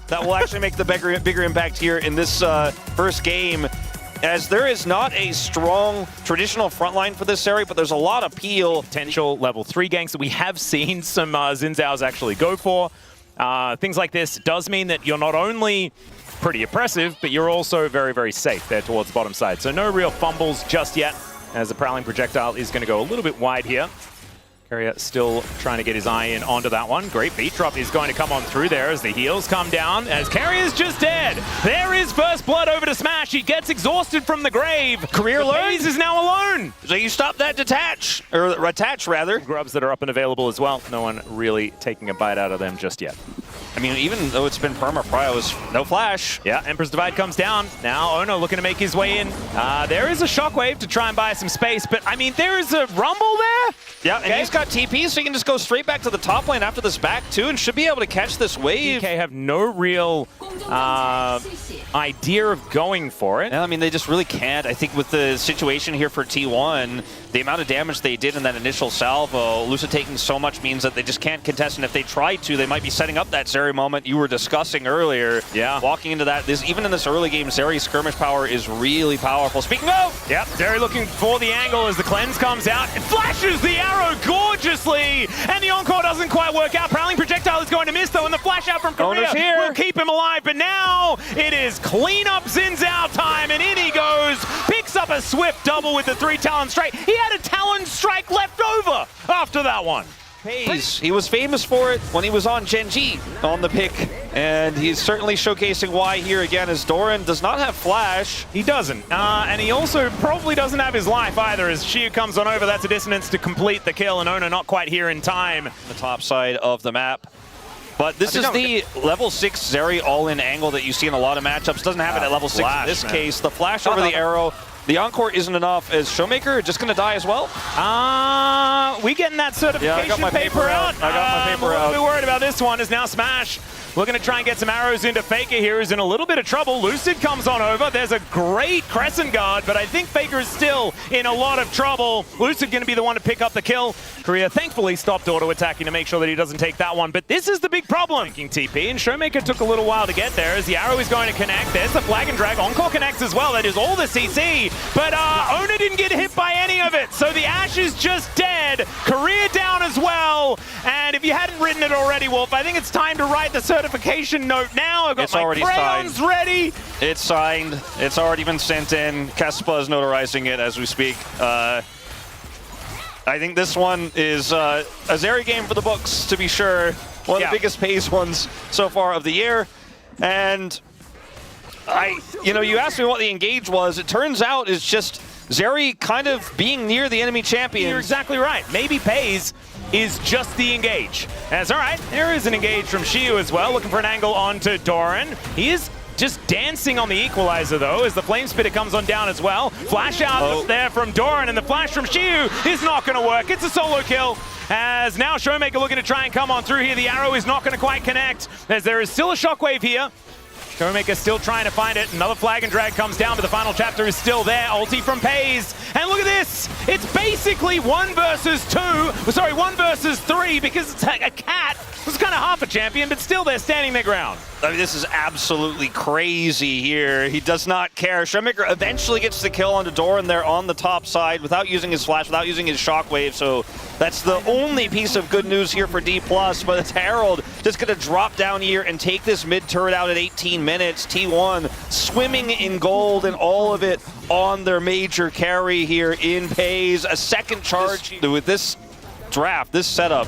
that will actually make the bigger impact here in this first game, as there is not a strong traditional front line for this area, but there's a lot of peel. Potential level 3 ganks that we have seen some Xin Zhaos actually go for. Things like this does mean that you're not only pretty oppressive, but you're also very, very safe there towards the bottom side. So no real fumbles just yet, as the Prowling Projectile is going to go a little bit wide here. Carrier still trying to get his eye in onto that one. Great beat drop is going to come on through there as the heals come down, as Carrier's just dead. There is first blood over to Smash. He gets exhausted from the grave. Career learns. is now alone. So you stop that detach, or attach rather. Grubs that are up and available as well. No one really taking a bite out of them just yet. I mean, even though it's been perma pryos, no flash. Yeah, Emperor's Divide comes down. Now Ono looking to make his way in. There is a Shockwave to try and buy some space, but I mean, there is a Rumble there. Yeah, and he's got TP, so he can just go straight back to the top lane after this back too, and should be able to catch this wave. DK have no real idea of going for it. Yeah, I mean, they just really can't. I think with the situation here for T1, the amount of damage they did in that initial salvo, Lucid taking so much means that they just can't contest, and if they tried to, they might be setting up that Zeri moment you were discussing earlier. Yeah. Walking into that, even in this early game, Zeri's skirmish power is really powerful. Speaking of! Yep, Zeri looking for the angle as the cleanse comes out. It flashes the arrow gorgeously, and the encore doesn't quite work out. Prowling Projectile is going to miss though, and the flash out from Korea will keep him alive, but now it is clean up Xin Zhao time, and in he goes, picks up a swift double with the 3 Talon Strike. He had a Talon Strike left over after that one. He was famous for it when he was on Genji on the pick, and he's certainly showcasing why here again, as Doran does not have flash. He doesn't, and he also probably doesn't have his life either, as Shiu comes on over. That's a dissonance to complete the kill, and Ono not quite here in time. The top side of the map. But this is the level 6 Zeri all-in angle that you see in a lot of matchups. Doesn't have it at level 6 in this case. The flash over the arrow. The encore isn't enough. Is Showmaker just going to die as well? We getting that certification I got my paper out. I got my paper out. I'm a little bit worried about this one, is now Smash looking to try and get some arrows into Faker here, who's in a little bit of trouble. Lucid comes on over. There's a great Crescent Guard, but I think Faker is still in a lot of trouble. Lucid going to be the one to pick up the kill. Korea thankfully stopped auto-attacking to make sure that he doesn't take that one, but this is the big problem. TP, and Showmaker took a little while to get there as the arrow is going to connect. There's the flag and drag. Encore connects as well. That is all the CC, but Ona didn't get hit by any of it, so the Ashe is just dead. Korea down as well, and if you hadn't written it already, Wolf, I think it's time to write the certification note now. I've got my crayons ready. It's signed. It's already been sent in. Kespa is notarizing it as we speak. I think this one is a Zeri game for the books, to be sure. One of the biggest pace ones so far of the year. And you asked me what the engage was. It turns out it's just Zeri kind of being near the enemy champion. You're exactly right. Maybe Pays is just the engage. As all right, there is an engage from Shiu as well, looking for an angle onto Doran. He is just dancing on the equalizer though, as the Flame Spitter comes on down as well. Flash out there from Doran, and the flash from Shiu is not going to work. It's a solo kill, as now Showmaker looking to try and come on through here. The arrow is not going to quite connect, as there is still a shockwave here. Showmaker still trying to find it. Another flag and drag comes down, but the final chapter is still there. Ulti from Pays. And look at this. It's basically 1 versus 3, because it's a cat. It's kind of half a champion, but still they're standing their ground. I mean, this is absolutely crazy here. He does not care. Showmaker eventually gets the kill onto Doran there on the top side without using his flash, without using his shockwave. So that's the only piece of good news here for Dplus. But it's Herald just going to drop down here and take this mid turret out at 18 minutes. T1 swimming in gold, and all of it on their major carry here in Pays. A second charge with this draft, this setup.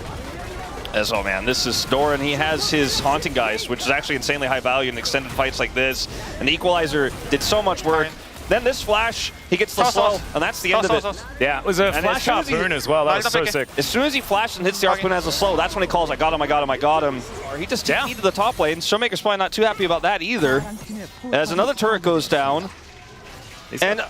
As, oh man, this is Doran. He has his Haunting Geist, which is actually insanely high value in extended fights like this. And the Equalizer did so much work. Then this flash, he gets the slow, and that's the end of it. Yeah, it was a flash harpoon as well. That was so sick. As soon as he flashes and hits the harpoon as a slow, that's when he calls, I got him, I got him, I got him. He just TP'd to the top lane. Showmaker's probably not too happy about that either. As another turret goes down. And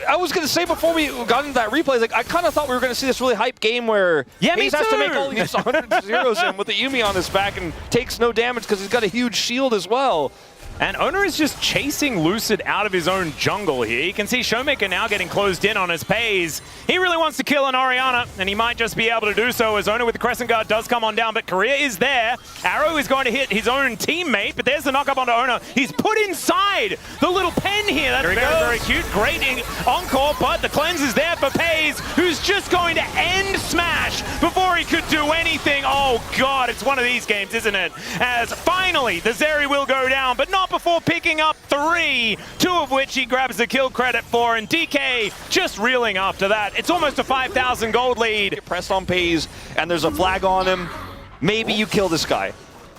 I was going to say before we got into that replay, like, I kind of thought we were going to see this really hype game where Hayes has to make all these 100 zeros in with the Yuumi on his back and takes no damage because he's got a huge shield as well. And Owner is just chasing Lucid out of his own jungle here. You can see Showmaker now getting closed in on his Pays. He really wants to kill an Orianna, and he might just be able to do so as Owner with the Crescent Guard does come on down, but Korea is there. Arrow is going to hit his own teammate, but there's the knock-up onto Owner. He's put inside the little pen here. That's very cute. Great encore, but the cleanse is there for Pays, who's just going to end Smash before he could do anything. Oh, God, it's one of these games, isn't it? As finally, the Zeri will go down, but not before picking up 3, 2 of which he grabs the kill credit for, and DK just reeling after that. It's almost a 5,000 gold lead. Get pressed on Pays, and there's a flag on him. Maybe you kill this guy.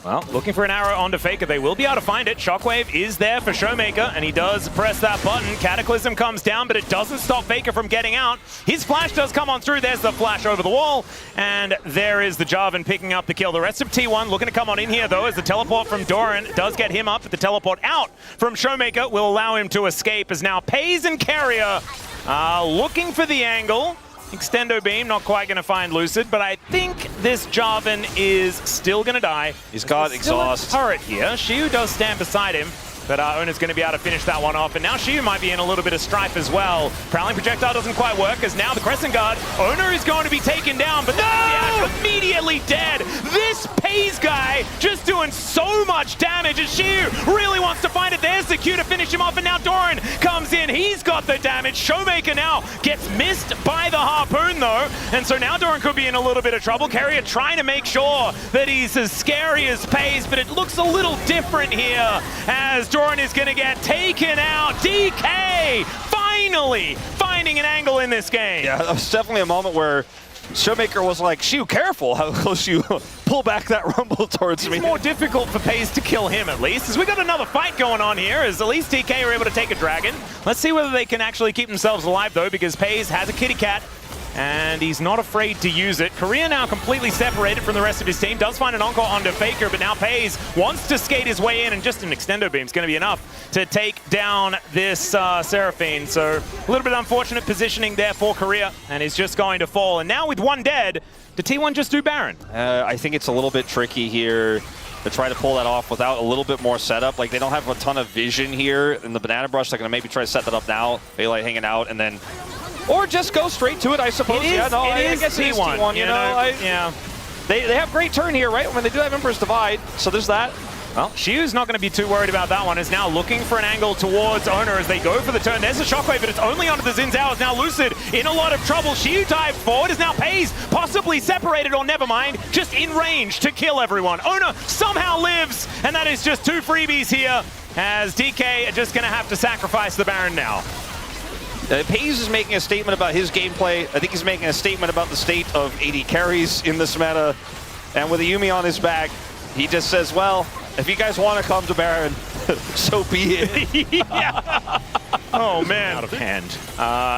Well, looking for an arrow onto Faker. They will be able to find it. Shockwave is there for Showmaker, and he does press that button. Cataclysm comes down, but it doesn't stop Faker from getting out. His flash does come on through. There's the flash over the wall, and there is the Jarvan picking up the kill. The rest of T1 looking to come on in here, though, as the teleport from Doran does get him up, but the teleport out from Showmaker will allow him to escape, as now Pays and Carrier looking for the angle. Extendo beam, not quite going to find Lucid, but I think this Jarvan is still going to die. He's got exhaust. Turret here. Shiu does stand beside him, but Owner's going to be able to finish that one off. And now Shiu might be in a little bit of strife as well. Prowling projectile doesn't quite work, as now the Crescent Guard. Owner is going to be taken down, but that's immediately dead. This Pays guy just doing so much damage, and Shiu really wants to find it. There's the Q to finish him off, and now Doran comes in. He's got the damage. Showmaker now gets missed by the harpoon, though, and so now Doran could be in a little bit of trouble. Carrier trying to make sure that he's as scary as Pays, but it looks a little different here, as Doran is going to get taken out. DK finally finding an angle in this game. Yeah, that was definitely a moment where Showmaker was like, Shiu, careful how close you pull back that rumble towards me. It's more difficult for Pays to kill him, at least, as we got another fight going on here, as at least DK are able to take a dragon. Let's see whether they can actually keep themselves alive, though, because Pays has a kitty cat, and he's not afraid to use it. Korea now completely separated from the rest of his team, does find an encore onto Faker, but now Pays wants to skate his way in, and just an extendo beam is going to be enough to take down this Seraphine. So a little bit unfortunate positioning there for Korea, and he's just going to fall. And now with one dead, did T1 just do Baron? I think it's a little bit tricky here to try to pull that off without a little bit more setup. Like, they don't have a ton of vision here in the Banana Brush. They're going to maybe try to set that up now. Baylight hanging out, and then... Or just go straight to it, I suppose. I guess it is T1, you know? Yeah. They have great turn here, right? When they do have Emperor's Divide, so there's that. Well, Shiu's not going to be too worried about that one. Is now looking for an angle towards Owner as they go for the turn. There's a Shockwave, but it's only onto the Xin Zhao. Now Lucid in a lot of trouble. Shiu dive forward, is now Pays possibly separated, or never mind, just in range to kill everyone. Owner somehow lives, and that is just 2 freebies here, as DK are just going to have to sacrifice the Baron now. Pays is making a statement about his gameplay. I think he's making a statement about the state of AD carries in this meta. And with a Yuumi on his back, he just says, well, if you guys want to come to Baron, so be it. Yeah. Oh, man. Out of hand.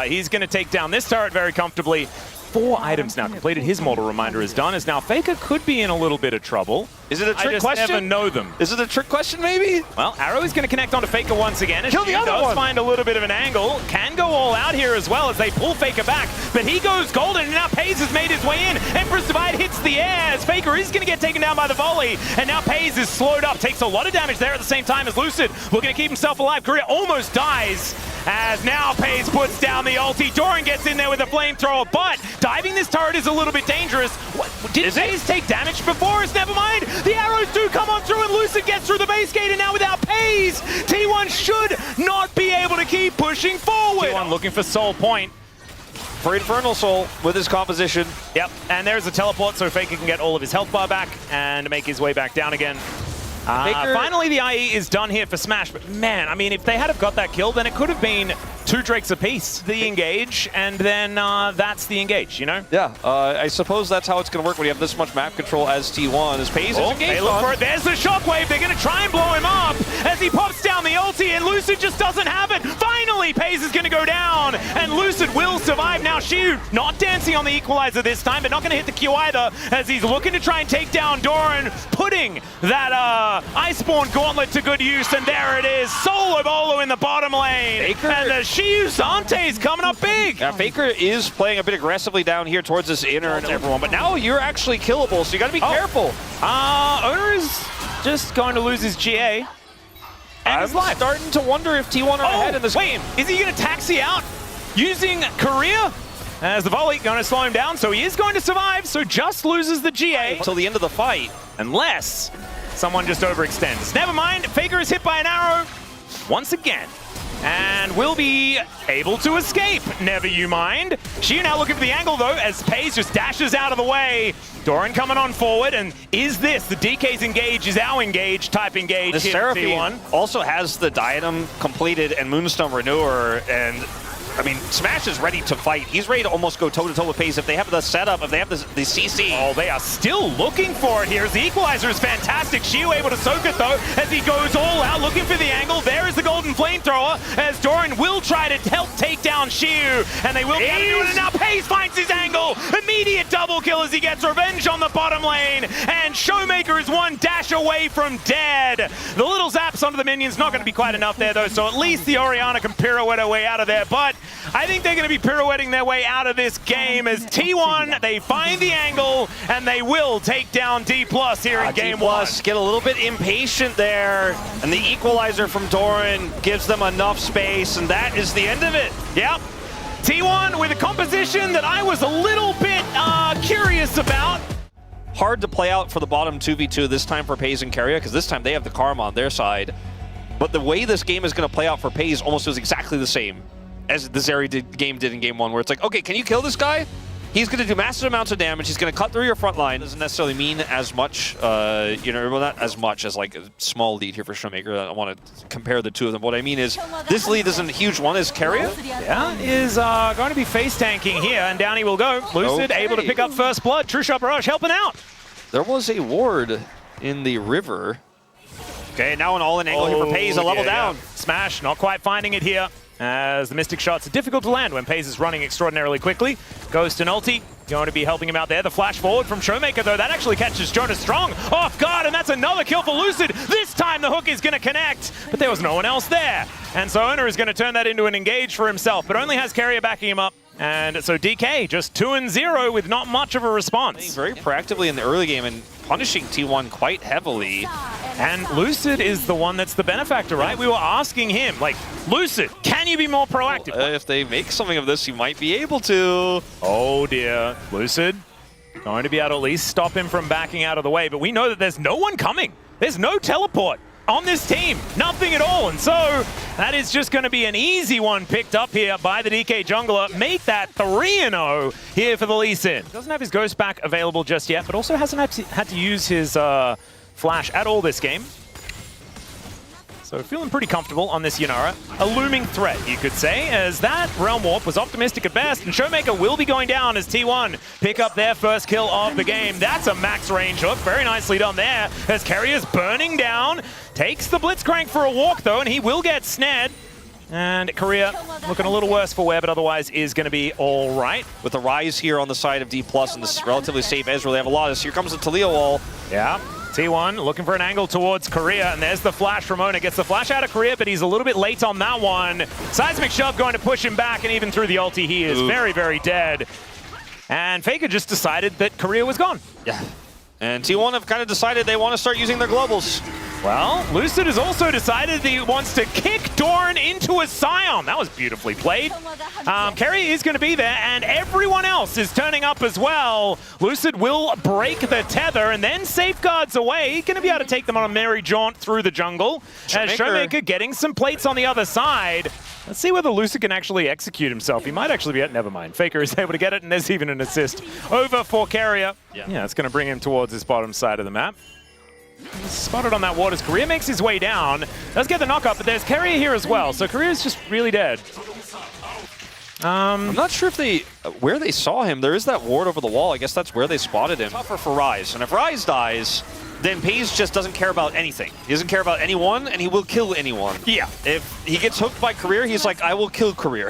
He's going to take down this turret very comfortably. 4 items now completed. His mortal reminder is done, as now Faker could be in a little bit of trouble. Is it a trick question? I just never know them. Is it a trick question, maybe? Well, Arrow is going to connect onto Faker once again. Kill the other one. Does find a little bit of an angle. Can go all out here as well as they pull Faker back. But he goes golden, and now Pays has made his way in. Emperor's Divide hits the air as Faker is going to get taken down by the volley. And now Pays is slowed up. Takes a lot of damage there at the same time as Lucid looking to keep himself alive. Korea almost dies. As now Pays puts down the ulti. Doran gets in there with a flamethrower, but diving this turret is a little bit dangerous. Did Pays take damage before? Never mind. The arrows do come on through, and Lucid gets through the base gate, and now without Pays, T1 should not be able to keep pushing forward. T1 looking for Soul Point. For Infernal Soul with his composition. Yep, and there's a teleport so Faker can get all of his health bar back and make his way back down again. Finally, the IE is done here for Smash, but man, I mean, if they had have got that kill, then it could have been 2 Drakes apiece. The engage, and then that's the engage, you know? Yeah, I suppose that's how it's going to work when you have this much map control as T1. As Pays is engaged. Look for it. There's the Shockwave. They're going to try and blow him up as he pops down the ulti, and Lucid just doesn't have it. Finally, Pays is going to go down, and Lucid will survive. Now, Shiu not dancing on the equalizer this time, but not going to hit the Q either, as he's looking to try and take down Doran, putting that Iceborne Gauntlet to good use, and there it is. Solo Bolo in the bottom lane. Faker. And the Shiu Zante is coming up big. Now, Faker is playing a bit aggressively down here towards this inner and everyone, but now you're actually killable, so you got to be careful. Owner is just going to lose his GA. and his life. Starting to wonder if T1 are ahead in this game. Is he going to taxi out using Korea? As the volley going to slow him down, so he is going to survive, so just loses the GA. Until the end of the fight. Unless someone just overextends. Never mind, Faker is hit by an arrow once again. And will be able to escape. Never you mind. Xiu now looking for the angle though, as Paze just dashes out of the way. Doran coming on forward, and is this the DK's engage is our engage type engage? The Seraphine T1 also has the Diadem completed and Moonstone Renewer, and I mean, Smash is ready to fight. He's ready to almost go toe-to-toe with Paze if they have the setup, if they have the CC. Oh, they are still looking for it here. The equalizer is fantastic. Xiu able to soak it, though, as he goes all out, looking for the angle. There is the golden flamethrower, as Doran will try to help take down Xiu, and they will be able to do it. And now Paze finds his angle. Immediate double kill as he gets revenge on the bottom lane, and Showmaker is one dash away from dead. The little zaps onto the minions, not going to be quite enough there, though, so at least the Orianna can pirouette her way out of there, but I think they're going to be pirouetting their way out of this game as T1, they find the angle, and they will take down Dplus here in game one. Dplus get a little bit impatient there, and the equalizer from Doran gives them enough space, and that is the end of it. Yep. T1 with a composition that I was a little bit curious about. Hard to play out for the bottom 2v2 this time for Paze and Keria, because this time they have the Karma on their side. But the way this game is going to play out for Paze almost is exactly the same as the Zeri game did in game one, where it's like, okay, can you kill this guy? He's going to do massive amounts of damage. He's going to cut through your front line. Doesn't necessarily mean as much, well, not as much as like a small lead here for Showmaker. I want to compare the two of them. What I mean is, this lead isn't a huge one. Is Keria? Yeah, is going to be face tanking here, and down he will go. Lucid able to pick up first blood. True Shot Barrage helping out. There was a ward in the river. Okay, now an all-in angle here for Paze, a level down. Smash, not quite finding it here, as the Mystic shots are difficult to land when Paze is running extraordinarily quickly. Ghost and ulti going to be helping him out there. The flash forward from Showmaker, though, that actually catches Jonas Strong off guard, and that's another kill for Lucid. This time the hook is going to connect, but there was no one else there. And so Owner is going to turn that into an engage for himself, but only has Keria backing him up. And so DK just 2-0 with not much of a response. Very proactively in the early game and punishing T1 quite heavily. And Lucid is the one that's the benefactor, right? We were asking him, like, Lucid, can you be more proactive? If they make something of this, you might be able to. Oh dear, Lucid going to be able to at least stop him from backing out of the way, but we know that there's no one coming. There's no teleport on this team, nothing at all, and so that is just going to be an easy one picked up here by the DK jungler. Make that 3-0 here for the Lee Sin. Doesn't have his Ghost back available just yet, but also hasn't had to use his flash at all this game. So feeling pretty comfortable on this Yanara. A looming threat, you could say, as that Realm Warp was optimistic at best, and Showmaker will be going down as T1 pick up their first kill of the game. That's a max range hook, very nicely done there, as Keria's burning down. Takes the Blitzcrank for a walk, though, and he will get snared. And Korea looking a little worse for wear, but otherwise is going to be all right. With the Rise here on the side of Dplus and this relatively safe Ezreal, they have a lot of this. Here comes the Taliyah wall. Yeah. T1 looking for an angle towards Korea, and there's the flash from Owner. Gets the flash out of Korea, but he's a little bit late on that one. Seismic Shove going to push him back, and even through the ulti, he is very, very dead. And Faker just decided that Korea was gone. Yeah. And T1 have kind of decided they want to start using their globals. Well, Lucid has also decided that he wants to kick Doran into a Scion. That was beautifully played. Keria is going to be there, and everyone else is turning up as well. Lucid will break the tether and then safeguards away. He's going to be able to take them on a merry jaunt through the jungle. As Showmaker getting some plates on the other side. Let's see whether Lucid can actually execute himself. He might actually be at, never mind. Faker is able to get it, and there's even an assist over for Keria. Yeah, it's going to bring him towards his bottom side of the map. He's spotted on that water. Korea makes his way down. Does get the knockup, but there's Keria here as well. So Korea's just really dead. I'm not sure if where they saw him. There is that ward over the wall. I guess that's where they spotted him. Tougher for Rise. And if Rise dies, then Paze just doesn't care about anything. He doesn't care about anyone, and he will kill anyone. Yeah. If he gets hooked by Career, he's like, I will kill Career.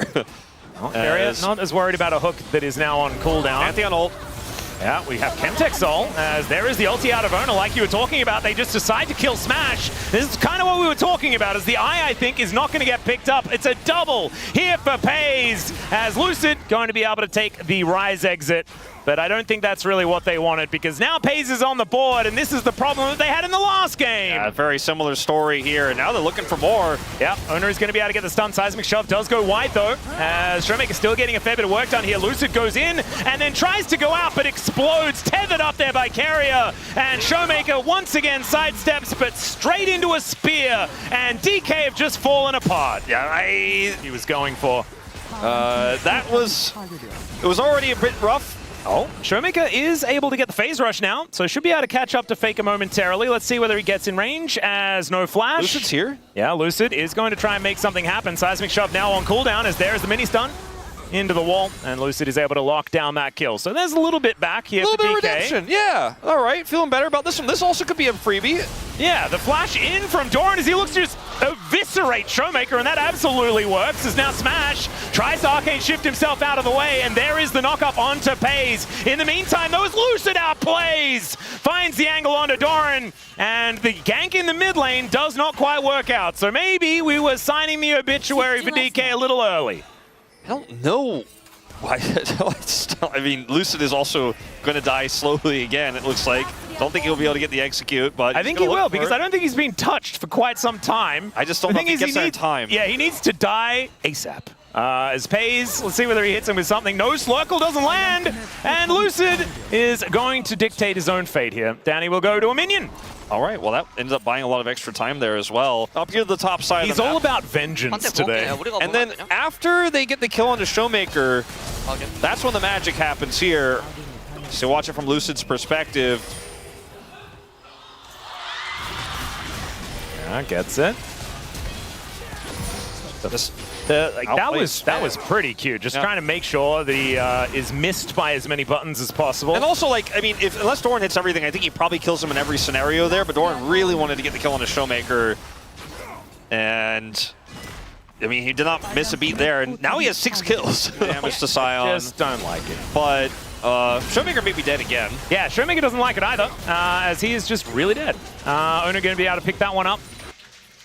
Keria not as worried about a hook that is now on cooldown. Pantheon ult. Yeah, we have Chemtech Soul, as there is the ulti out of Owner like you were talking about. They just decide to kill Smash. This is kind of what we were talking about, as the eye, I think, is not going to get picked up. It's a double here for Paze, as Lucid going to be able to take the Rise exit. but I don't think that's really what they wanted, because now FaZe is on the board, and this is the problem that they had in the last game. Yeah, very similar story here, and now they're looking for more. Yeah, Owner is going to be able to get the stun. Seismic Shove does go wide, though, as Showmaker still getting a fair bit of work done here. Lucid goes in, and then tries to go out, but explodes, tethered up there by Carrier, and Showmaker once again sidesteps, but straight into a spear, and DK have just fallen apart. Yeah, He was going for. it was already a bit rough. Oh, Showmaker is able to get the phase rush now, so should be able to catch up to Faker momentarily. Let's see whether he gets in range, as no flash. Lucid's here. Yeah, Lucid is going to try and make something happen. Seismic Shove now on cooldown, as there's the mini stun into the wall, and Lucid is able to lock down that kill. So there's a little bit back here for DK. A little bit of redemption, yeah. All right, feeling better about this one. This also could be a freebie. Yeah, the flash in from Doran as he looks to just eviscerate Showmaker, and that absolutely works, as now Smash tries to arcane shift himself out of the way, and there is the knock-up onto FaZe. In the meantime, though, as Lucid outplays, finds the angle onto Doran, and the gank in the mid lane does not quite work out. So maybe we were signing the obituary for DK a little early. I don't know why. I mean, Lucid is also going to die slowly again, it looks like. Don't think he'll be able to get the execute, but I think he will, because I don't think he's been touched for quite some time. I just don't know if he gets there in time. Yeah, he needs to die ASAP. As FaZe, let's see whether he hits him with something. No, Slurkle doesn't land, and Lucid is going to dictate his own fate here. Danny will go to a minion. All right, well, that ends up buying a lot of extra time there as well. Up here to the top side. He's all about vengeance today. And then after they get the kill onto Showmaker, that's when the magic happens here. So watch it from Lucid's perspective. Yeah, gets it. That was pretty cute. Just trying to make sure that he is missed by as many buttons as possible. And also, like, I mean, unless Doran hits everything, I think he probably kills him in every scenario there. But Doran really wanted to get the kill on a Showmaker, and I mean, he did not miss a beat there. And now he has 6 kills. Damage to Sion. Just don't like it. But Showmaker may be dead again. Yeah, Showmaker doesn't like it either, as he is just really dead. Owner going to be able to pick that one up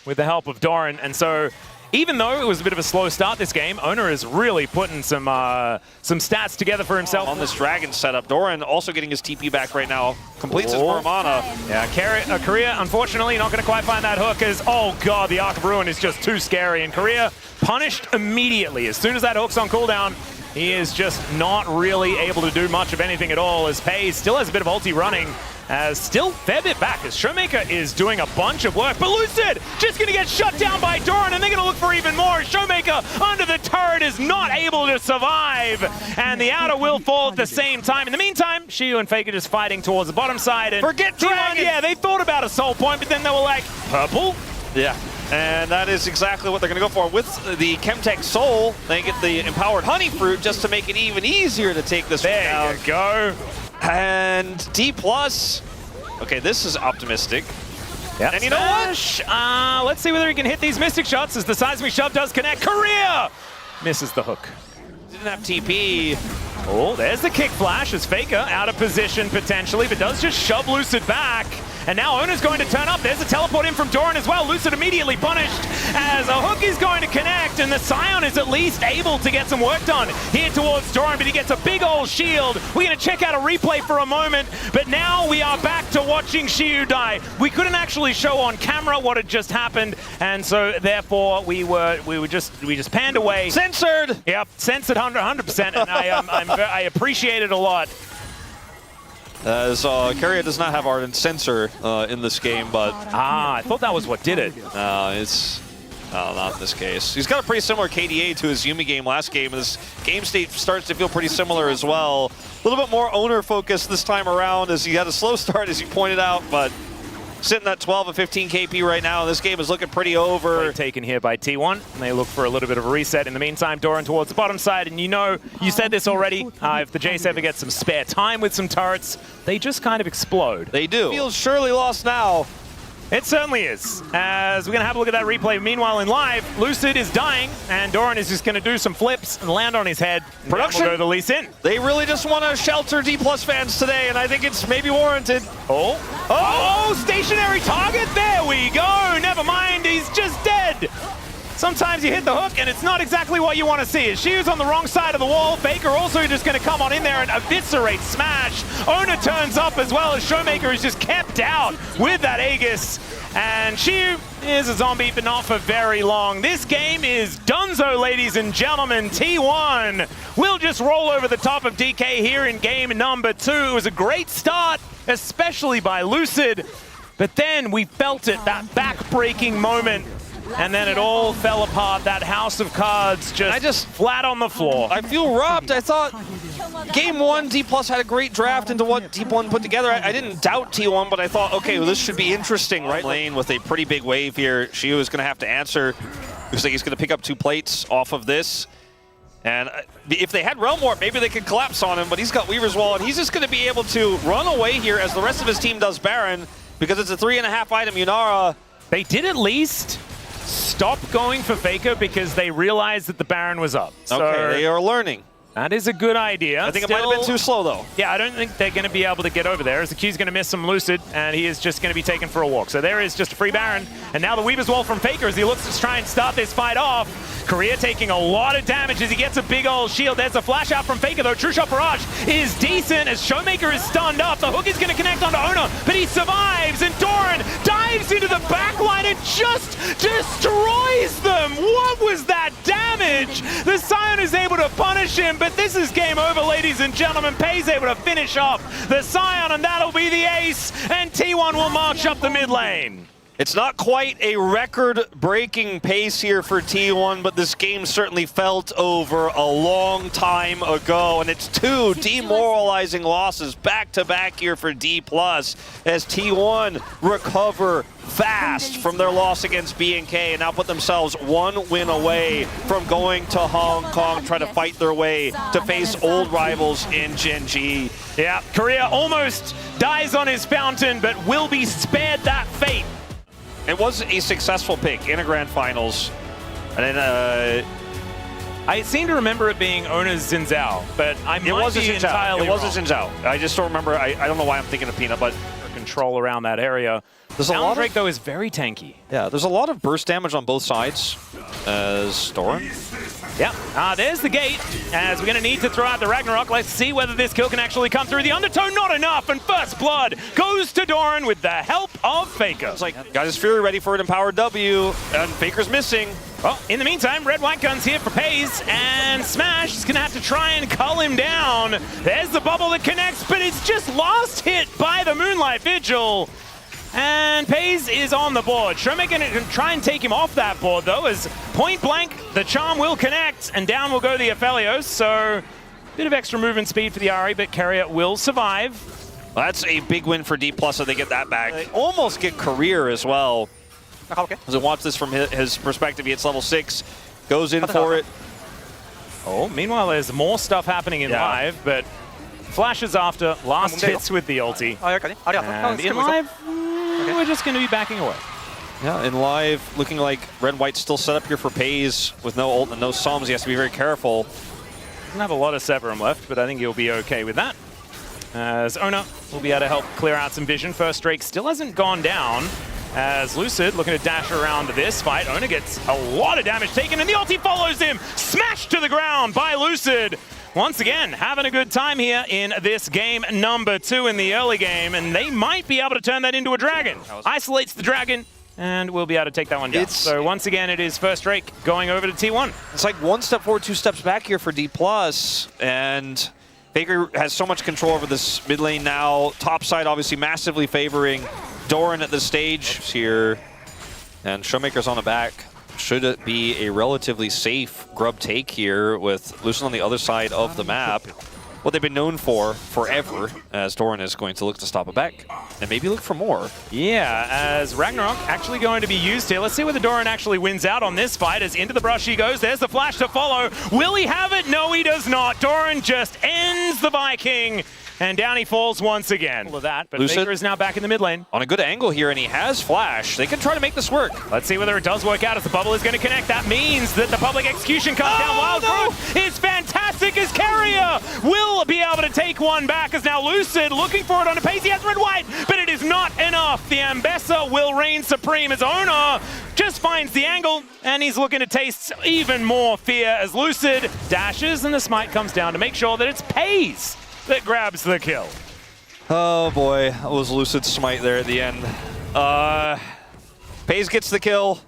with the help of Doran, and so. Even though it was a bit of a slow start this game, Owner is really putting some stats together for himself. On this Dragon setup, Doran also getting his TP back right now. Completes his mana. Yeah, Korea, unfortunately, not going to quite find that hook, as, oh god, the Arc of Ruin is just too scary. And Korea punished immediately. As soon as that hook's on cooldown, he is just not really able to do much of anything at all, as FaZe still has a bit of ulti running. As still fair bit back, as Showmaker is doing a bunch of work, but Lucid just gonna get shut down by Doran, and they're gonna look for even more. Showmaker under the turret is not able to survive, and the outer will fall at the same time. In the meantime, Shiyu and Faker just fighting towards the bottom side, and forget Dragon! Yeah, they thought about a soul point, but then they were like, purple? Yeah. And that is exactly what they're going to go for. With the Chemtech Soul, they get the Empowered Honey Fruit just to make it even easier to take this one down. There you go. And Dplus. Okay, this is optimistic. Yep. And you know what? Let's see whether he can hit these Mystic Shots, as the Seismic Shove does connect. Korea misses the hook. Didn't have TP. Oh, there's the kick flash as Faker out of position potentially, but does just shove Lucid back. And now Owner's going to turn up. There's a teleport in from Doran as well. Lucid immediately punished as a hook is going to connect, and the Scion is at least able to get some work done here towards Doran, but he gets a big old shield. We're going to check out a replay for a moment, but now we are back to watching Shiyu die. We couldn't actually show on camera what had just happened, and so therefore we just panned away. Censored! Yep, censored 100%, and I appreciate it a lot. As Carrier does not have Ardent Censor in this game, but... I thought that was what did it. It's not in this case. He's got a pretty similar KDA to his Yumi game last game, and this game state starts to feel pretty similar as well. A little bit more owner focused this time around, as he had a slow start, as you pointed out, but sitting at 12 and 15 KP right now, and this game is looking pretty over. Play taken here by T1, and they look for a little bit of a reset. In the meantime, Doran towards the bottom side, and you know, you said this already, if the Jace ever gets some spare time with some turrets, they just kind of explode. They do. Feels surely lost now. It certainly is, as we're going to have a look at that replay. Meanwhile, in live, Lucid is dying, and Doran is just going to do some flips and land on his head. Production. We'll go the lease in. They really just want to shelter Dplus fans today, and I think it's maybe warranted. Oh, stationary target. There we go. Never mind, he's just dead. sometimes you hit the hook and it's not exactly what you want to see. Shiu's on the wrong side of the wall. Faker also just going to come on in there and eviscerate Smash. Ona turns up as well as Showmaker is just kept out with that Aegis. And Shiu is a zombie, but not for very long. This game is donezo, ladies and gentlemen. T1 will just roll over the top of DK here in game number 2. It was a great start, especially by Lucid. But then we felt it, that back-breaking moment. And then it all fell apart. That house of cards just flat on the floor. I feel robbed. I thought game 1, Dplus had a great draft into what T1 put together. I didn't doubt T1, but I thought, okay, well, this should be interesting, right? Lane with a pretty big wave here. Shiu is going to have to answer. Looks like he's going to pick up 2 plates off of this. And if they had Realm Warp, maybe they could collapse on him, but he's got Weaver's Wall, and he's just going to be able to run away here as the rest of his team does Baron, because it's a 3.5 item Yunara. They did at least stop going for Faker because they realized that the Baron was up. So okay, they are learning. That is a good idea. I think it might have been too slow, though. Yeah, I don't think they're going to be able to get over there, as the Q's going to miss some Lucid, and he is just going to be taken for a walk. So there is just a free Baron, and now the Weaver's Wall from Faker as he looks to try and start this fight off. Korea taking a lot of damage as he gets a big old shield. There's a flash out from Faker, though. True Shot Barrage is decent as Showmaker is stunned up. The hook is going to connect onto Ona, but he survives, and Doran dives into the backline and just destroys them. What was that damage? The Scion is able to punish him, but this is game over, ladies and gentlemen. Pei's able to finish off the Scion, and that'll be the ace, and T1 will march up the mid lane. It's not quite a record-breaking pace here for T1, but this game certainly felt over a long time ago, and it's 2 demoralizing losses back-to-back here for Dplus as T1 recover fast from their loss against BNK and now put themselves 1 win away from going to Hong Kong, try to fight their way to face old rivals in Gen G. Yeah, Korea almost dies on his fountain, but will be spared that fate. It was a successful pick in a grand finals, and then I seem to remember it being Ona's Xin, but I might be entirely wrong. It was a Xin. I just don't remember. I don't know why I'm thinking of Peanut, but control around that area. There's a lot Drake, though, is very tanky. Yeah, there's a lot of burst damage on both sides as Doran. Yeah, there's the gate, as we're going to need to throw out the Ragnarok. Let's see whether this kill can actually come through. The Undertow, not enough, and first blood goes to Doran with the help of Faker. It's like, got his Fury ready for an empowered W, and Faker's missing. Well, in the meantime, Red-White Gun's here for Pei's, and Smash is going to have to try and cull him down. There's the bubble that connects, but it's just last hit by the Moonlight Vigil. And Pei's is on the board. Showmaker can try and take him off that board, though, as point blank, the charm will connect, and down will go the Aphelios. So, bit of extra movement speed for the Ahri, but Carrier will survive. Well, that's a big win for Dplus if they get that back. They almost get Career as well. Okay. As I watch this from his perspective, he hits level 6, goes in for it. Oh, meanwhile, there's more stuff happening in live, but flashes after, last hits with the ulti. And in live, we're just going to be backing away. Yeah, in live, looking like Red-White's still set up here for Pei's with no ult and no Psalms. He has to be very careful. Doesn't have a lot of Severum left, but I think he'll be okay with that. As Ona will be able to help clear out some vision. First Drake still hasn't gone down. As Lucid looking to dash around this fight. Ona gets a lot of damage taken, and the ulti follows him. Smashed to the ground by Lucid. Once again, having a good time here in this game number 2 in the early game, and they might be able to turn that into a dragon. Isolates the dragon, and we'll be able to take that one down. So once again, it is first Drake going over to T1. It's like 1 step forward, 2 steps back here for Dplus, and Faker has so much control over this mid lane now. Top side obviously massively favoring Doran at this stage here, and Showmaker's on the back. Should it be a relatively safe grub take here with Lucid on the other side of the map. What they've been known for forever, as Doran is going to look to stop it back and maybe look for more. Yeah, as Ragnarok actually going to be used here. Let's see whether Doran actually wins out on this fight, as into the brush he goes. There's the flash to follow. Will he have it? No, he does not. Doran just ends the Viking. And down he falls once again. All of that, but Lucid Faker is now back in the mid lane. on a good angle here, and he has flash. They can try to make this work. Let's see whether it does work out as the bubble is going to connect. That means that the public execution comes down. Wild Growth is fantastic as Carrier will be able to take one back as now Lucid looking for it on a pace. He has red-white, but it is not enough. The Ambessa will reign supreme as Owner just finds the angle, and he's looking to taste even more fear as Lucid dashes, and the smite comes down to make sure that it's Pays that grabs the kill. Oh boy, that was Lucid's smite there at the end. Pays gets the kill.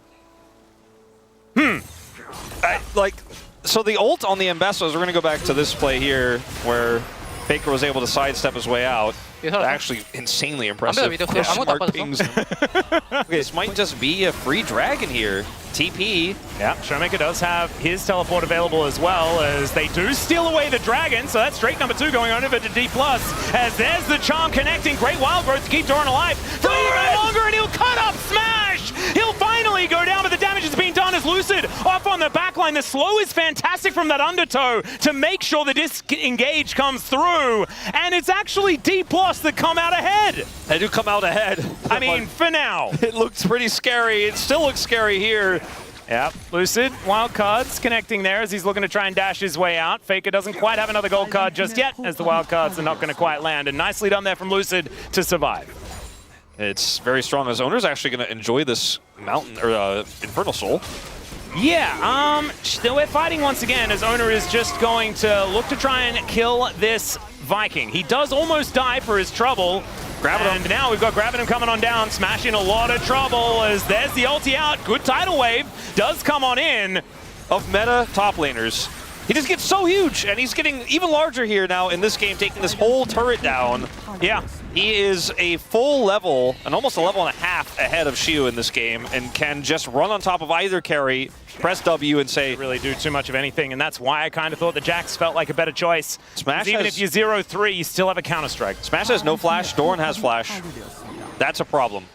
So the ult on the Ambessa, we're going to go back to this play here, where Faker was able to sidestep his way out. Actually, insanely impressive. Smart pings. Okay, this might just be a free dragon here. TP. Yeah, Showmaker does have his teleport available as well, as they do steal away the dragon, so that's straight number 2 going on over to Dplus, as there's the charm connecting. Great Wild Growth to keep Doran alive for even longer, and he'll cut up Smash! He'll finally go down, but the damage is being done as Lucid off on the backline. The slow is fantastic from that undertow to make sure the disengage comes through, and it's actually Dplus that come out ahead. They do come out ahead. I mean, for now. It looks pretty scary. It still looks scary here. Yep, Lucid, wild cards connecting there as he's looking to try and dash his way out. Faker doesn't quite have another gold card just yet, as the wild cards are not going to quite land. And nicely done there from Lucid to survive. It's very strong, as Owner's actually going to enjoy this mountain, or Infernal Soul. Yeah, we're fighting once again, as Owner is just going to look to try and kill this Viking. He does almost die for his trouble. And now we've got Gravitum coming on down, Smash in a lot of trouble as there's the ulti out. Good tidal wave does come on in. Of meta top laners. He just gets so huge, and he's getting even larger here now in this game, taking this whole turret down. Yeah. He is a full level, and almost a level and a half ahead of Shiu in this game, and can just run on top of either carry, press W, and say... Really do too much of anything, and that's why I kind of thought the Jax felt like a better choice. Smash even if you're 0-3, you still have a counter-strike. Smash has no flash, Doran has flash. That's a problem.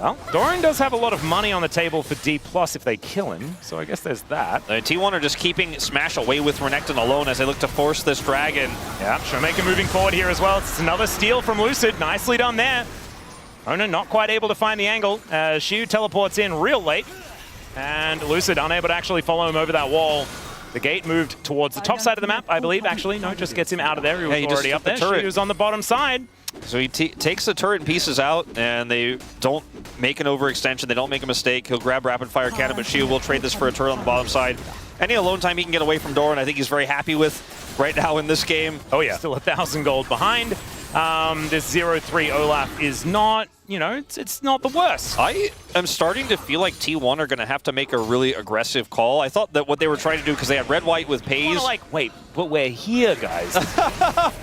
Well, Doran does have a lot of money on the table for Dplus if they kill him, so I guess there's that. T1 are just keeping Smash away with Renekton alone as they look to force this dragon. Yeah, Showmaker moving forward here as well. It's another steal from Lucid. Nicely done there. Ona not quite able to find the angle. Shiu teleports in real late, and Lucid unable to actually follow him over that wall. The gate moved towards the top side of the map, I believe, actually. No, just gets him out of there. He was already up there. Shiu's on the bottom side. So he takes the turret and pieces out, and they don't make an overextension. They don't make a mistake. He'll grab Rapid Fire Cannon, but Shiu will trade this for a turret on the bottom side. Any alone time he can get away from Doran, I think he's very happy with right now in this game. Oh yeah, still 1,000 gold behind. This 0-3 Olaf is not, you know, it's not the worst. I am starting to feel like T1 are going to have to make a really aggressive call. I thought that what they were trying to do, because they had red-white with Pays. Like, wait, but we're here, guys.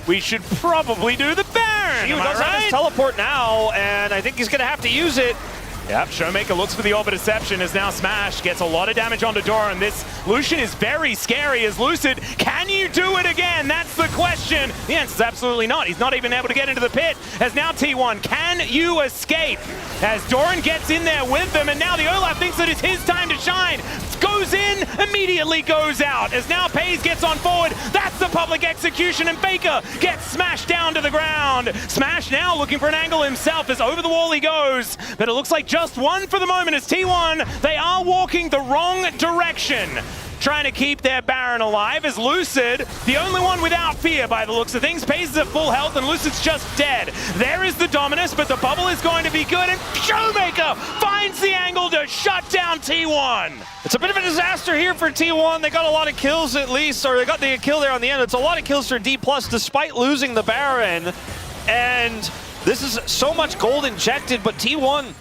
We should probably do the Baron. He does have his teleport now, and I think he's going to have to use it. Yep, Showmaker looks for the Orb of Deception as now Smash gets a lot of damage onto Doran. This Lucian is very scary as Lucid. Can you do it again? That's the question. The answer is absolutely not. He's not even able to get into the pit. As now T1, can you escape? As Doran gets in there with them, and now the Olaf thinks that it's his time to shine. Goes in, immediately goes out. As now Pays gets on forward. That's the public execution, and Faker gets smashed down to the ground. Smash now looking for an angle himself as over the wall he goes. But it looks like just one for the moment as T1, they are walking the wrong direction. Trying to keep their Baron alive as Lucid, the only one without fear by the looks of things. Pays is at full health and Lucid's just dead. There is the Dominus, but the bubble is going to be good, and Showmaker finds the angle to shut down T1. It's a bit of a disaster here for T1. They got a lot of kills at least, or they got the kill there on the end. It's a lot of kills for Dplus despite losing the Baron. And this is so much gold injected, but T1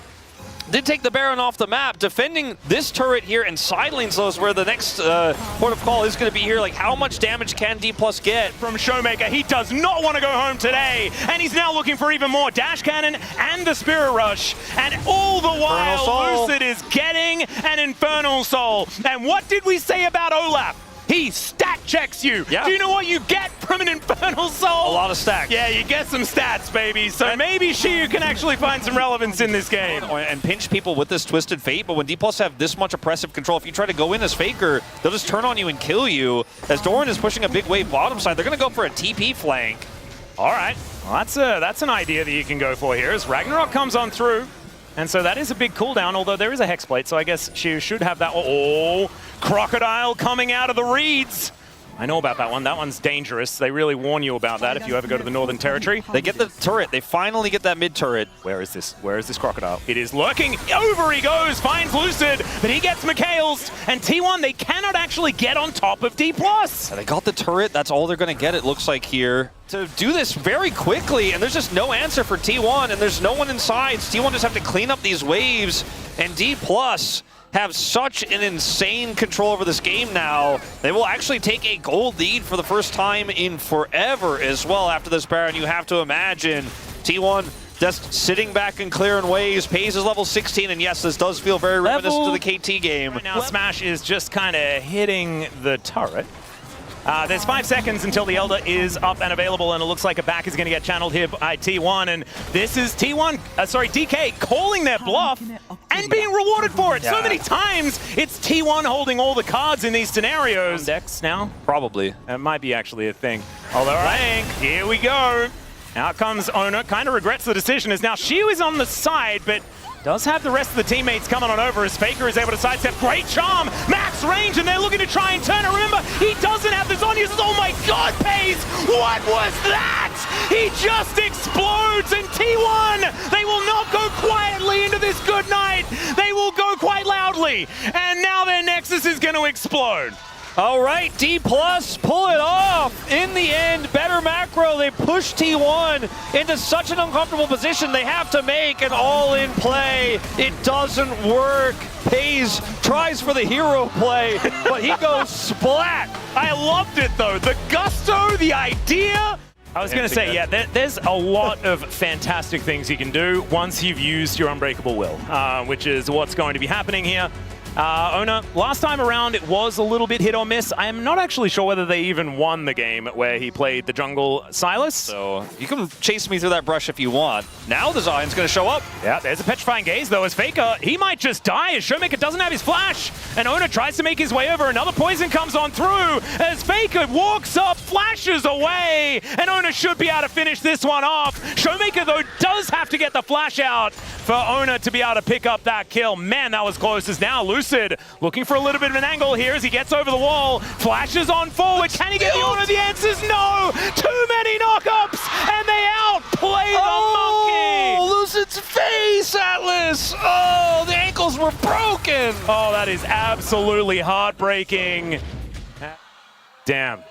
did take the Baron off the map. Defending this turret here and side lanes though is where the next port of call is going to be here. Like, how much damage can Dplus get? From Showmaker, he does not want to go home today. And he's now looking for even more Dash Cannon and the Spirit Rush. And all the while, Lucid is getting an Infernal Soul. And what did we say about Olaf? He stat checks you. Yeah. Do you know what you get from an Infernal Soul? A lot of stacks. Yeah, you get some stats, baby. So maybe Shiu can actually find some relevance in this game. And pinch people with this Twisted Fate, but when Dplus have this much oppressive control, if you try to go in as Faker, they'll just turn on you and kill you. As Doran is pushing a big wave bottom side, they're going to go for a TP flank. All right, well, that's an idea that you can go for here as Ragnarok comes on through. And so that is a big cooldown, although there is a Hex Plate, so I guess she should have that. Oh, Crocodile coming out of the reeds. I know about that one. That one's dangerous. They really warn you about that if you ever go to the Northern Territory. They get the turret. They finally get that mid turret. Where is this? Where is this Crocodile? It is lurking. Over he goes. Finds Lucid, but he gets Mikhail's. And T1, they cannot actually get on top of Dplus. They got the turret. That's all they're going to get, it looks like here. To do this very quickly, and there's just no answer for T1, and there's no one inside. T1 just have to clean up these waves, and Dplus have such an insane control over this game now. They will actually take a gold lead for the first time in forever as well after this Baron. You have to imagine T1 just sitting back and clearing waves. Pays is level 16, and yes, this does feel very reminiscent to the KT game. Right now, Smash is just kind of hitting the turret. There's 5 seconds until the Elder is up and available, and it looks like a back is going to get channeled here by T1, and this is DK calling their bluff and being rewarded for it. Yeah. So many times, it's T1 holding all the cards in these scenarios. Dex now? Probably. That might be actually a thing. Although, right, here we go. Out comes Ona, kind of regrets the decision, as now Shiu is on the side, but does have the rest of the teammates coming on over as Faker is able to sidestep. Great charm, max range, and they're looking to try and turn it. Remember, he doesn't have the Zonyas. Oh my God, Pays! What was that? He just explodes, and T1, they will not go quietly into this good night. They will go quite loudly, and now their Nexus is going to explode. All right, Dplus pull it off. In the end, better macro. They push T1 into such an uncomfortable position. They have to make an all-in play. It doesn't work. Pays tries for the hero play, but he goes splat. I loved it, though. The gusto, the idea. I was going to say, yeah, there's a lot of fantastic things you can do once you've used your Unbreakable Will, which is what's going to be happening here. Ona, last time around, it was a little bit hit or miss. I am not actually sure whether they even won the game where he played the jungle Sylas. So you can chase me through that brush if you want. Now the Zion's going to show up. Yeah, there's a Petrifying Gaze, though, as Faker, he might just die as Showmaker doesn't have his flash. And Ona tries to make his way over. Another poison comes on through as Faker walks up, flashes away. And Ona should be able to finish this one off. Showmaker, though, does have to get the flash out for Ona to be able to pick up that kill. Man, that was close as now Lucid looking for a little bit of an angle here as he gets over the wall. Flashes on forward. Can he get the Ona? The answer's no. Too many knockups, and they outplay the monkey. Oh, Lucid's face, Atlas. Oh, the ankles were broken. Oh, that is absolutely heartbreaking. Damn.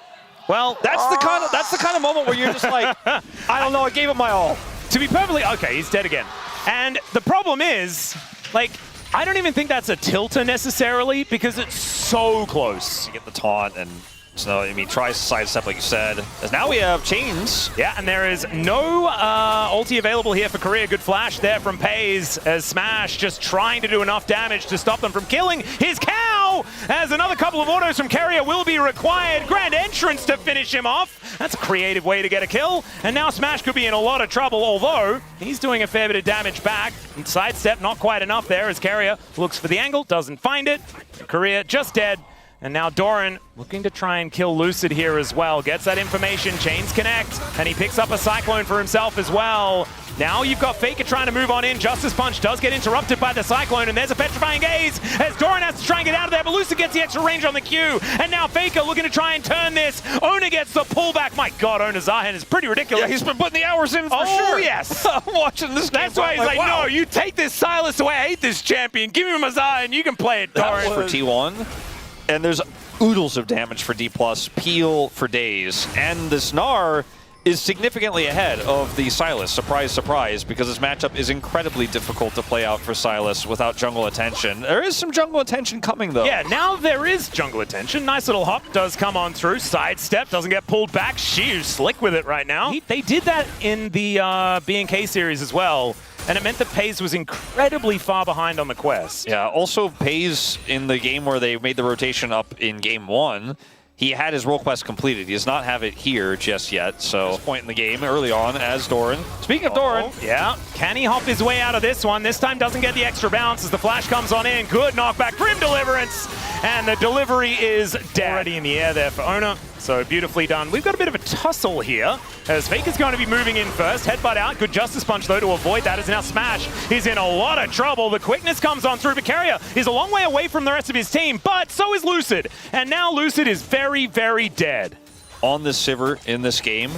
Well, That's the kind of moment where you're just like, I don't know, I gave it my all. to be perfectly okay, he's dead again. And the problem is, like, I don't even think that's a tilter necessarily because it's so close. You get the taunt, and so, I mean, tries to sidestep like you said. As now we have chains. Yeah, and there is no ulti available here for Korea. Good flash there from Pays as Smash just trying to do enough damage to stop them from killing his cow, as another couple of autos from Carrier will be required. Grand entrance to finish him off. That's a creative way to get a kill. And now Smash could be in a lot of trouble, although he's doing a fair bit of damage back. And sidestep, not quite enough there as Carrier looks for the angle, doesn't find it. Korea just dead. And now Doran looking to try and kill Lucid here as well. Gets that information, chains connect, and he picks up a Cyclone for himself as well. Now you've got Faker trying to move on in. Justice Punch does get interrupted by the Cyclone, and there's a Petrifying Gaze as Doran has to try and get out of there, but Lucid gets the extra range on the Q. And now Faker looking to try and turn this. Ona gets the pullback. My God, Ona Zahen is pretty ridiculous. Yeah, he's been putting the hours in for sure. Oh, yes. I'm watching this game. That's why he's like, wow. no, you take this Sylas away. I hate this champion. Give me my Zahen. You can play it, Doran. For T1. And there's oodles of damage for Dplus, peel for days. And the Snar is significantly ahead of the Sylas. Surprise, surprise, because this matchup is incredibly difficult to play out for Sylas without jungle attention. There is some jungle attention coming, though. Yeah, now there is jungle attention. Nice little hop does come on through. Sidestep, doesn't get pulled back. Shiu's slick with it right now. They did that in the B&K series as well. And it meant that Pays was incredibly far behind on the quest. Yeah, also Pays in the game where they made the rotation up in game 1, he had his role quest completed. He does not have it here just yet, so this point in the game early on as Doran. Speaking of Doran. Yeah, can he hop his way out of this one? This time doesn't get the extra bounce as the flash comes on in. Good knockback, Grim Deliverance. Deliverance, and the delivery is dead. Already in the air there for Ona, so beautifully done. We've got a bit of a tussle here, as Faker's going to be moving in first. Headbutt out, good Justice Punch though to avoid that, as now Smash is in a lot of trouble. The quickness comes on through, but Carrier is a long way away from the rest of his team, but so is Lucid, and now Lucid is very, very dead. On this Sivir in this game.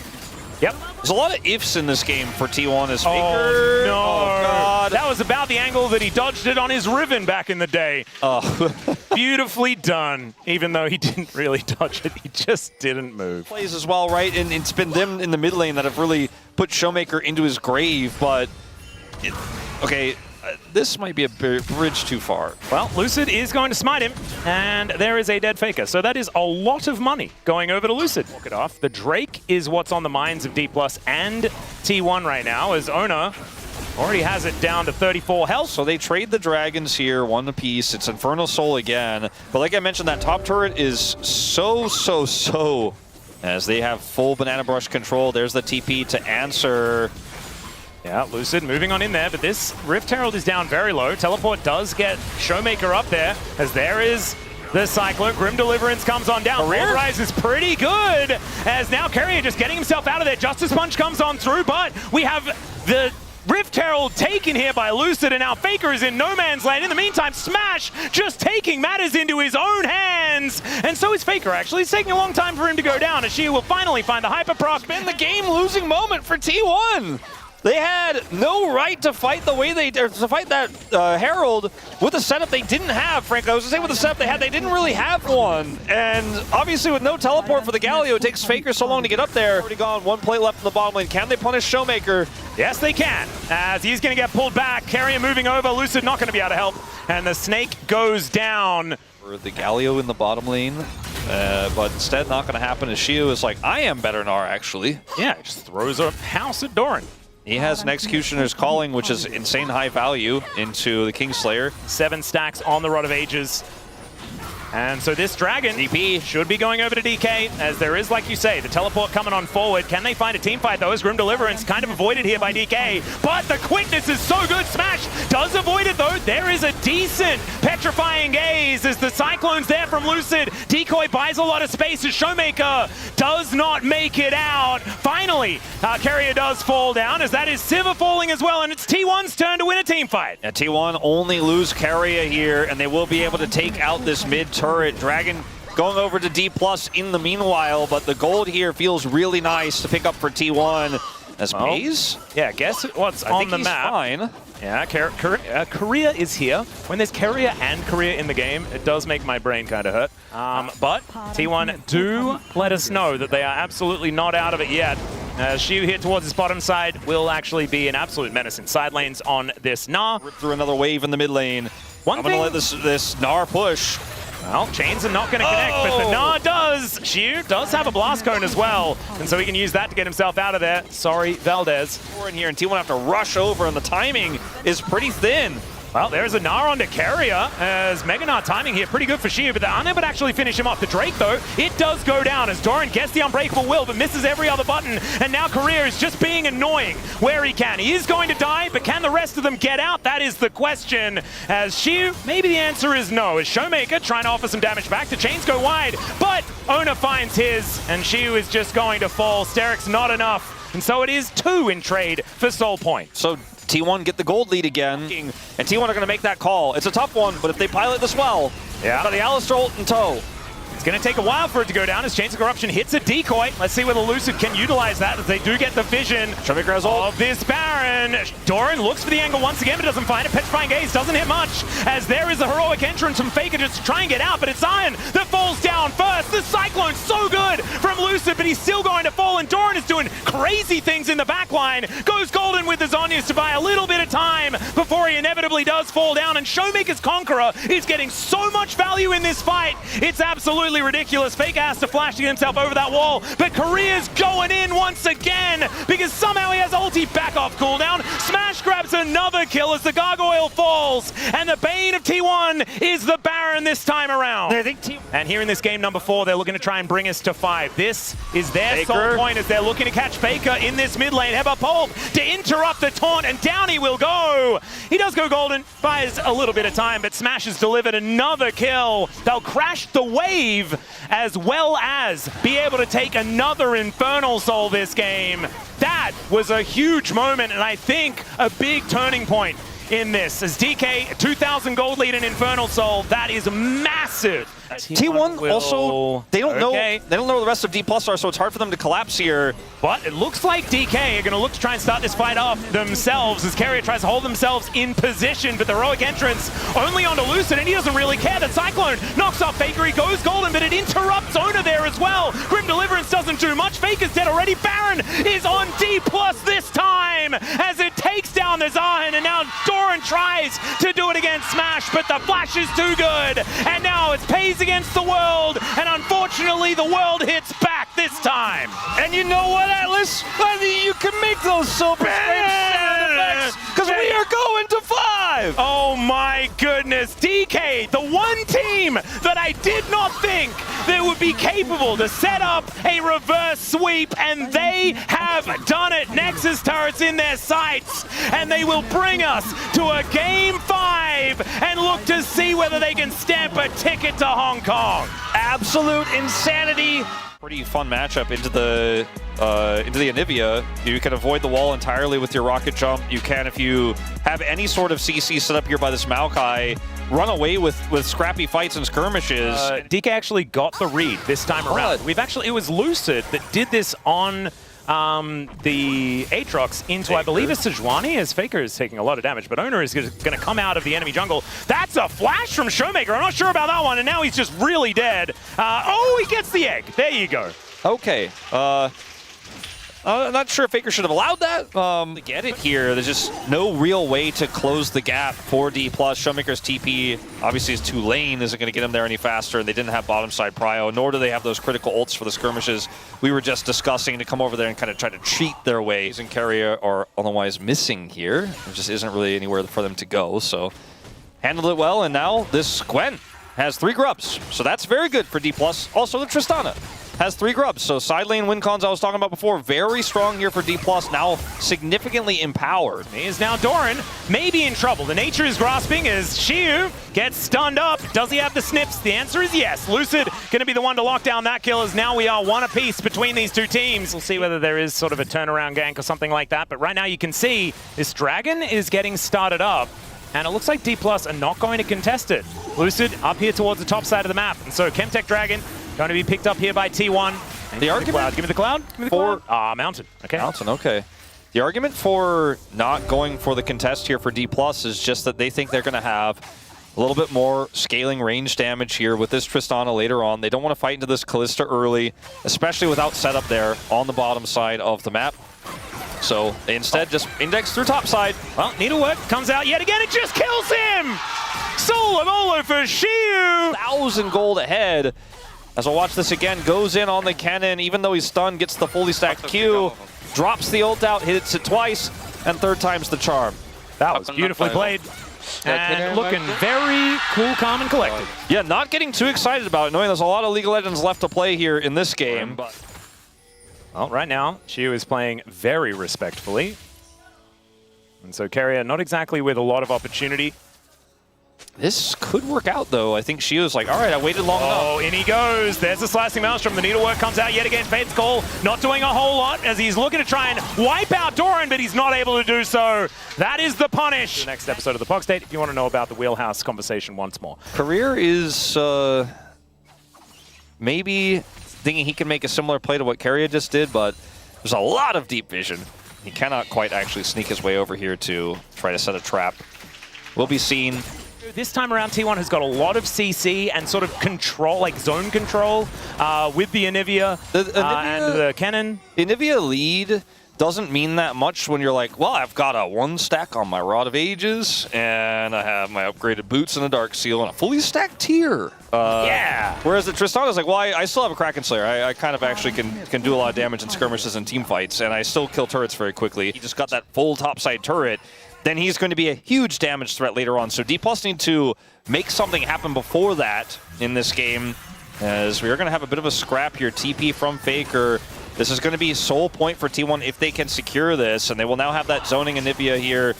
Yep. There's a lot of ifs in this game for T1 as Faker. Oh, no. Oh, God. That was about the angle that he dodged it on his Riven back in the day. Oh. Beautifully done. Even though he didn't really dodge it, he just didn't move. Plays as well, right? And it's been them in the mid lane that have really put Showmaker into his grave, but... okay, this might be a bridge too far. Well, Lucid is going to smite him, and there is a dead Faker. So that is a lot of money going over to Lucid. Walk it off. The Drake is what's on the minds of Dplus and T1 right now, as Ona already has it down to 34 health. So they trade the dragons here, one apiece. It's Infernal Soul again. But like I mentioned, that top turret is so, as they have full Banana Brush control. There's the TP to answer. Yeah, Lucid moving on in there, but this Rift Herald is down very low. Teleport does get Showmaker up there, as there is the Cyclone. Grim Deliverance comes on down. Rise is pretty good, as now Carrier just getting himself out of there. Justice Punch comes on through, but we have the Rift Herald taken here by Lucid, and now Faker is in no man's land. In the meantime, Smash just taking matters into his own hands. And so is Faker, actually. It's taking a long time for him to go down, as she will finally find the Hyper Proc. It's been the game-losing moment for T1. They had no right to fight the way they to fight that Herald with a setup they didn't have, frankly. I was going to say with the setup they had, they didn't really have one. And obviously with no teleport for the Galio, it takes Faker so long to get up there. Already gone, one plate left in the bottom lane. Can they punish Showmaker? Yes, they can, as he's going to get pulled back. Carrier moving over, Lucid not going to be able to help. And the Snake goes down. For the Galio in the bottom lane. But instead, not going to happen, as Shiu is like, I am better Gnar, actually. Yeah, just throws a house at Doran. He has an Executioner's Calling, which is insane high value, into the Kingslayer. 7 stacks on the Rod of Ages. And so this Dragon DP should be going over to DK, as there is, like you say, the teleport coming on forward. Can they find a team fight, though, as Grim Deliverance kind of avoided here by DK? But the quickness is so good. Smash does avoid it, though. There is a decent Petrifying Gaze as the Cyclone's there from Lucid. Decoy buys a lot of space as Showmaker does not make it out. Finally, Carrier does fall down, as that is Sivir falling as well, and it's T1's turn to win a team fight. Yeah, T1 only lose Carrier here, and they will be able to take out this mid turret. Dragon going over to Dplus in the meanwhile, but the gold here feels really nice to pick up for T1. As Maze? Yeah, guess what's on the map. Fine. Yeah, Korea is here. When there's Carrier and Korea in the game, it does make my brain kind of hurt. But T1 do let us know that they are absolutely not out of it yet. Shiu here towards his bottom side will actually be an absolute menace in side lanes on this Gnar. Rip through another wave in the mid lane. I'm going to let this Gnar push. Well, chains are not going to connect, but the Gnar does. Shiu does have a blast cone as well, and so he can use that to get himself out of there. Sorry, Valdez. We're in here, and T1 have to rush over, and the timing is pretty thin. Well, there's a Gnar onto Carrier, as Mega Gnar timing here pretty good for Shiu, but they're unable to actually finish him off. The Drake, though, it does go down as Doran gets the Unbreakable Will, but misses every other button, and now Korea is just being annoying where he can. He is going to die, but can the rest of them get out? That is the question. As Shiu, maybe the answer is no, as Showmaker trying to offer some damage back. The chains go wide, but Ona finds his, and Shiu is just going to fall. Steric's not enough, and so it is 2 in trade for Soul Point. So T1 get the gold lead again, and T1 are going to make that call. It's a tough one, but if they pilot this well, got the Alistar ult in tow. It's going to take a while for it to go down as Chains of Corruption hits a decoy. Let's see whether Lucid can utilize that, as they do get the vision of this Baron. Doran looks for the angle once again, but doesn't find it. Petrifying Gaze doesn't hit much, as there is a heroic entrance from Faker just to try and get out, but it's Iron that falls down first. The Cyclone's so good from Lucid, but he's still going to fall, and Doran is doing crazy things in the back line. Goes golden with the Zhonya's to buy a little bit of time before he inevitably does fall down, and Showmaker's Conqueror is getting so much value in this fight. It's absolutely absolutely ridiculous. Faker has to flash to get himself over that wall, but Korea's going in once again because somehow he has ulti back off cooldown. Smash grabs another kill as the gargoyle falls, and the bane of T1 is the Baron this time around. And here in this game number 4, they're looking to try and bring us to 5. This is their sole point as they're looking to catch Faker in this mid lane. Heba Pulp to interrupt the taunt, and down he will go. He does go golden, buys a little bit of time, but Smash has delivered another kill. They'll crash the wave as well as be able to take another Infernal Soul this game. That was a huge moment, and I think a big turning point in this. As DK, 2,000 gold lead in Infernal Soul, that is massive. T1 also, they don't know where the rest of Dplus are, so it's hard for them to collapse here. But it looks like DK are going to look to try and start this fight off themselves as Carrier tries to hold themselves in position, but the heroic entrance only onto Lucid, and he doesn't really care. That Cyclone knocks off Faker, he goes golden, but it interrupts Ona there as well. Grim Deliverance doesn't do much. Faker's dead already. Baron is on Dplus this time as it takes down the Zahan, and now Doran tries to do it against Smash, but the flash is too good, and now it's Pays against the world, and unfortunately the world hits back this time. And you know what, Atlas? I mean, you can make those silver sound effects because we are going to 5. Oh my goodness, DK, the one team that I did not think that would be capable to set up a reverse sweep, and they have done it. Nexus turrets in their sights, and they will bring us to a game 5 and look to see whether they can stamp a ticket to Hong Kong. Absolute insanity. Pretty fun matchup into the Anivia. You can avoid the wall entirely with your rocket jump. You can, if you have any sort of CC set up here by this Maokai, run away with scrappy fights and skirmishes. DK actually got the read this time around. It was Lucid that did this on the Aatrox into, I believe, a Sejuani, as Faker is taking a lot of damage, but Ona is going to come out of the enemy jungle. That's a flash from Showmaker. I'm not sure about that one, and now he's just really dead. Oh, he gets the egg. There you go. Okay. I'm not sure if Faker should have allowed that. To get it here, there's just no real way to close the gap for Dplus. Showmaker's TP, obviously his 2 lane isn't going to get him there any faster, and they didn't have bottom side prio, nor do they have those critical ults for the skirmishes we were just discussing to come over there and kind of try to cheat their way. And Carrier are otherwise missing here. There just isn't really anywhere for them to go, so handled it well, and now this Gwen has 3 grubs, so that's very good for Dplus. Also, the Tristana has 3 grubs, so side lane win cons I was talking about before, very strong here for Dplus, now significantly empowered. He is now Doran, maybe in trouble. The nature is grasping as Xiu gets stunned up. Does he have the snips? The answer is yes. Lucid going to be the one to lock down that kill, as now we are 1 apiece between these 2 teams. We'll see whether there is sort of a turnaround gank or something like that, but right now you can see this dragon is getting started up, and it looks like Dplus are not going to contest it. Lucid up here towards the top side of the map, and so Chemtech Dragon going to be picked up here by T1. And the argument... Give me the cloud. Give me the cloud. Mountain. Okay. Mountain, okay. The argument for not going for the contest here for Dplus is just that they think they're going to have a little bit more scaling range damage here with this Tristana later on. They don't want to fight into this Callista early, especially without setup there on the bottom side of the map. So they instead just index through top side. Well, Needlework comes out yet again. It just kills him! Solo Molo for Xiu! 1,000 gold ahead. As I'll watch this again, goes in on the cannon, even though he's stunned, gets the fully stacked Q, drops the ult out, hits it twice, and 3rd time's the charm. That was beautifully played. And looking very cool, calm, and collected. Yeah, not getting too excited about it, knowing there's a lot of League of Legends left to play here in this game. Well, right now, Xiu is playing very respectfully. And so Carrier not exactly with a lot of opportunity. This could work out, though. I think Shio's like, all right, I waited long enough. Oh, in he goes. There's the Slicing Maelstrom. The Needlework comes out yet again. Fate's Call not doing a whole lot as he's looking to try and wipe out Doran, but he's not able to do so. That is the punish. The next episode of the Pogstate, if you want to know about the Wheelhouse conversation once more. Career is maybe thinking he can make a similar play to what Carrier just did, but there's a lot of deep vision. He cannot quite actually sneak his way over here to try to set a trap. Will be seen. This time around, T1 has got a lot of CC and sort of control, like zone control, with the Anivia, and the cannon. Anivia lead doesn't mean that much when you're like, well, I've got a 1 stack on my Rod of Ages, and I have my upgraded boots and a Dark Seal, and a fully stacked tier. Yeah. Whereas the Tristana is like, well, I still have a Kraken Slayer. I kind of actually can do a lot of damage in skirmishes and team fights, and I still kill turrets very quickly. He just got that full topside turret. Then he's going to be a huge damage threat later on. So Dplus need to make something happen before that in this game, as we are going to have a bit of a scrap here. TP from Faker. This is going to be sole point for T1 if they can secure this, and they will now have that zoning Anivia here.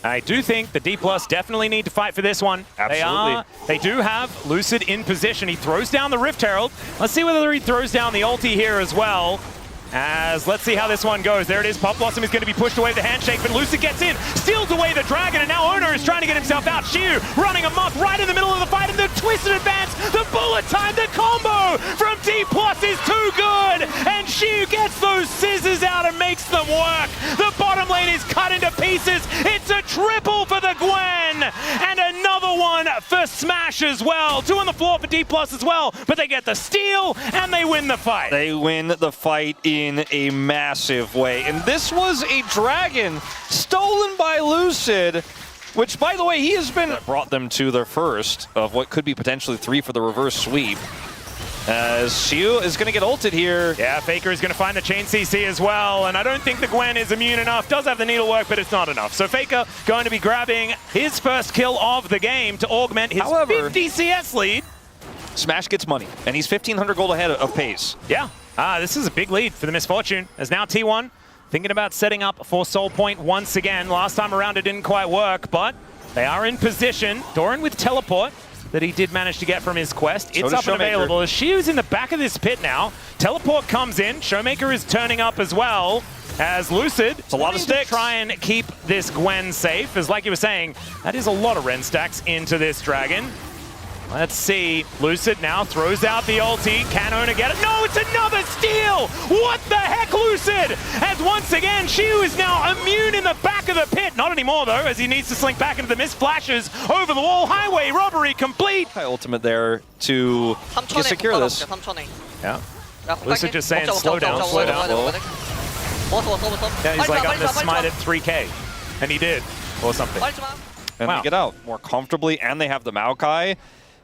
I do think the Dplus definitely need to fight for this one. Absolutely. They do have Lucid in position. He throws down the Rift Herald. Let's see whether he throws down the ulti here as well. Let's see how this one goes. There it is. Pop Blossom is going to be pushed away with the handshake, but Lucid gets in, steals away the dragon, and now Owner is trying to get himself out. Shiu running amok right in the middle of the fight, and the twisted advance, the bullet time, the combo from Dplus is too good, and Shiu gets those scissors out and makes them work. The bottom lane is cut into pieces. It's a triple for the Gwen, and another one for Smash as well. 2 on the floor for Dplus as well, but they get the steal, and they win the fight. They win the fight in a massive way. And this was a dragon stolen by Lucid, which, by the way, he has been brought them to their first of what could be potentially 3 for the reverse sweep. As Shiu is going to get ulted here. Yeah, Faker is going to find the chain CC as well, and I don't think the Gwen is immune enough. Does have the needlework, but it's not enough. So Faker going to be grabbing his first kill of the game to augment his 50 CS lead. Smash gets money, and he's 1,500 gold ahead of pace. Yeah. This is a big lead for the Misfortune, as now T1 thinking about setting up for Soul Point once again. Last time around it didn't quite work, but they are in position. Doran with teleport that he did manage to get from his quest. It's up and available. As Shiu's in the back of this pit now. Teleport comes in. Showmaker is turning up as well. As Lucid, it's a lot of sticks. Try and keep this Gwen safe. As like you were saying, that is a lot of Ren stacks into this dragon. Let's see. Lucid now throws out the ulti. Can Owner get it? No, it's another steal! What the heck, Lucid? As once again, Shiu is now immune in the back of the pit. Not anymore, though, as he needs to slink back into the mist flashes over the wall. Highway robbery complete. High ultimate there to secure this. Yeah. Lucid just saying, slow down, slow down. Yeah, he's like, I'm going to smite at 3K. And he did, or something. And they get out more comfortably, and they have the Maokai.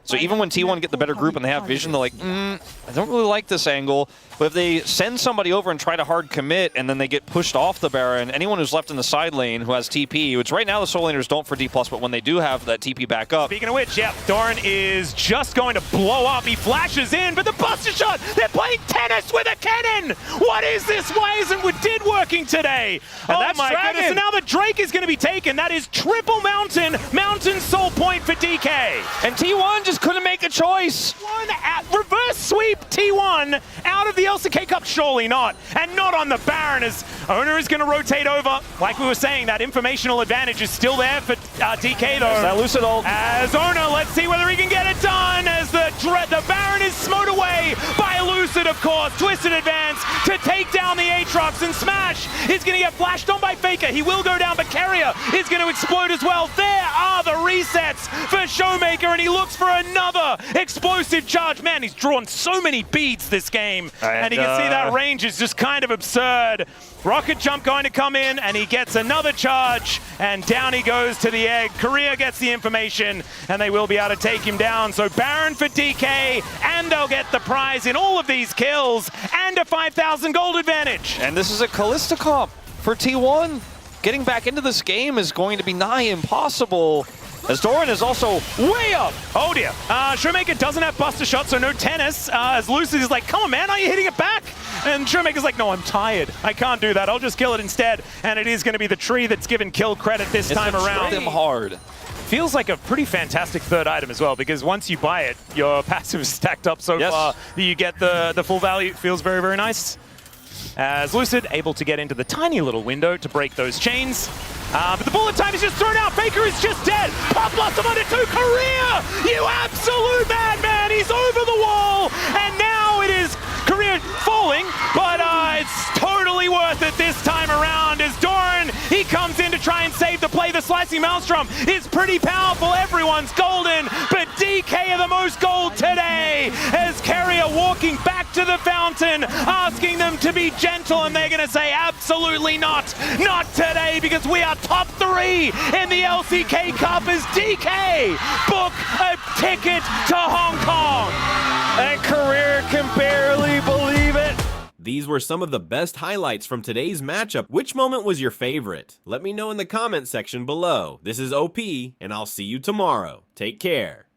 So even when T1 get the better group and they have vision, they're like, I don't really like this angle. But if they send somebody over and try to hard commit and then they get pushed off the Baron, anyone who's left in the side lane who has TP, which right now the Soul Laners don't for Dplus, but when they do have that TP back up. Speaking of which, yeah, Doran is just going to blow up. He flashes in, but the Buster Shot, they're playing tennis with a cannon. What is this? Why isn't it working today? And oh that's my Dragon. goodness, and now the Drake is going to be taken. That is triple Mountain Soul Point for DK. And T1 just couldn't make a choice. Reverse sweep T1 out of the LCK Cup, surely not. And not on the Baron, as Owner is going to rotate over. Like we were saying, that informational advantage is still there for DK though. That Lucid ult. As Owner, let's see whether he can get it done, as the Baron is smote away by Lucid, of course. Twisted advance to take down the Aatrox, and Smash is going to get flashed on by Faker. He will go down, but Carrier is going to explode as well. There are the resets for Showmaker, and he looks for another explosive charge. Man, he's drawn so many beads this game, and you can see that range is just kind of absurd. Rocket Jump going to come in, and he gets another charge, and down he goes to the egg. Korea gets the information, and they will be able to take him down. So Baron for DK, and they'll get the prize in all of these kills, and a 5,000 gold advantage. And this is a Callista comp for T1. Getting back into this game is going to be nigh impossible, as Doran is also way up. Oh dear. Showmaker doesn't have Buster Shot, so no tennis. As Lucid is like, come on man, are you hitting it back? And Showmaker's like, no, I'm tired. I can't do that. I'll just kill it instead. And it is going to be the tree that's given kill credit this time around. Them hard. Feels like a pretty fantastic third item as well, because once you buy it, your passive is stacked up so far that you get the full value. It feels very, very nice. As Lucid able to get into the tiny little window to break those chains. But the bullet time is just thrown out. Faker is just dead. Pop Blossom under 2. Korea! You absolute madman! He's over the wall! And now it is Korea falling, but it's totally worth it this time around as Doran, he comes in to try and save the play. The slicing Maelstrom is pretty powerful. Everyone's golden, but DK are the most gold today as Carrier walking back to the fountain, asking them to be gentle, and they're going to say absolutely not. Not today, because we are top 3 in the LCK Cup as DK book a ticket to Hong Kong. And Career can barely believe it. These were some of the best highlights from today's matchup. Which moment was your favorite? Let me know in the comment section below. This is OP, and I'll see you tomorrow. Take care.